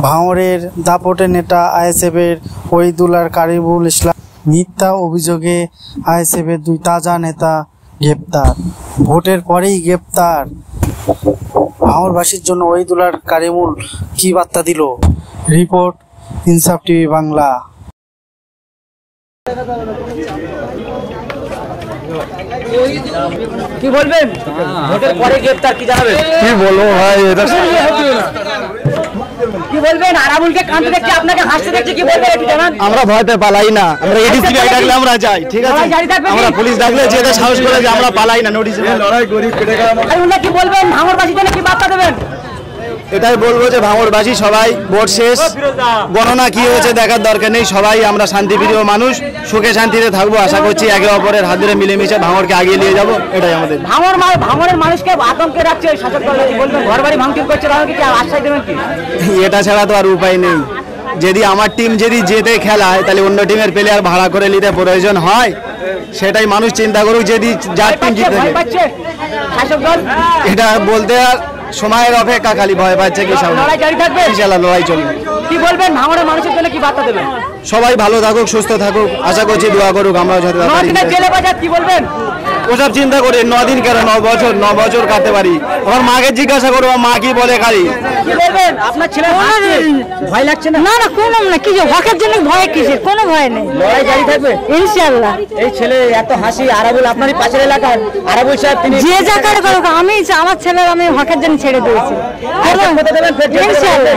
ভাঙড়ের দাপটে নেতা আইএসএফের ওহিদুল্লাহ কারিমুল ইসলাম মিথ্যা অভিযোগে আইএসএফের 2 তাজা নেতা গ্রেপ্তার। ভোটের পরেই গ্রেপ্তার। ভাঙড়বাসীর জন্য ওহিদুল্লাহ কারিমুল কি বার্তা দিল? রিপোর্ট ইনসাফ টিভি বাংলা। কি বলবেন? ভোটের পরে গ্রেপ্তার, কি জানাবেন? কি বলবো ভাই, এটা কি বলবেন? আরাবুলকে কাঁদতে দেখছি, আপনাকে হাসতে দেখছি, কি বলবেন একটু জানান। আমরা ভয়তে পালাই না, আমরা এডিসিআই ডাকলে আমরা যাই, ঠিক আছে? আমরা পুলিশ ডাকলে যেটা সাহস করে যে আমরা পালাই না, নোটিশ লড়াই করি। আরাবুল্লাহ কি বলবেন? ভাঙড়বাসীর জন্য কি বার্তা দেবেন? এটাই বলবো যে ভাঙড়বাসী সবাই, ভোট শেষ, গণনা কি হয়েছে দেখার দরকার নেই। সবাই আমরা শান্তিপ্রিয় মানুষ, সুখে শান্তিতে থাকবো। আশা করছি একে অপরের হাত ধরে মিলেমিশে ভাঙড়কে আগিয়ে নিয়ে যাবো, এটাই আমাদের। ভাঙড়ের মানুষকে আতঙ্কে রাখছে শাসক দল, কি বলবেন? ঘর বাড়ি ভাঙচুর করছে, তাহলে কি আশ্বাস দেবেন কি? এটা ছাড়া তো আর উপায় নেই। যদি আমার টিম যদি জেতে খেলায়, তাহলে অন্য টিমের প্লেয়ার ভাড়া করে নিতে প্রয়োজন হয়, সেটাই মানুষ চিন্তা করুক। যদি যার টিম জিতে, শাসক দল এটা বলতে আর সময়ের অপেক্ষা, খালি ভয় পাচ্ছে কি লড়াই জারি থাকবে, লড়াই চলবে। কি বলবেন? ভাঙড়ের মানুষের জন্য কি বার্তা দেবেন? সবাই ভালো থাকুক, সুস্থ থাকুক, আশা করছি দোয়া করুক। আমরা জেলে বাজার কি বলবেন? ওসব চিন্তা করি 9 দিন কেন, 9 বছর কাটতে পারি। আমার মাকে জিজ্ঞাসা করবো, মা কি বলে খালি। কি বলবেন? আপনার ছেলে ভয় লাগছে না? না না, কোনো না, কি হকের জন্য ভয় কিসের? কোনো ভয় নেই, লড়াই জারি থাকবে ইনশাআল্লাহ। এই ছেলে এত হাসি, আরাবুল আপনারই পাশের এলাকার আরাবুল সাহেব, তিনি যে যা করে করুক, আমি আমার ছেলের আমি হকের জন্য ছেড়ে দিয়েছি। ইনশাআল্লাহ।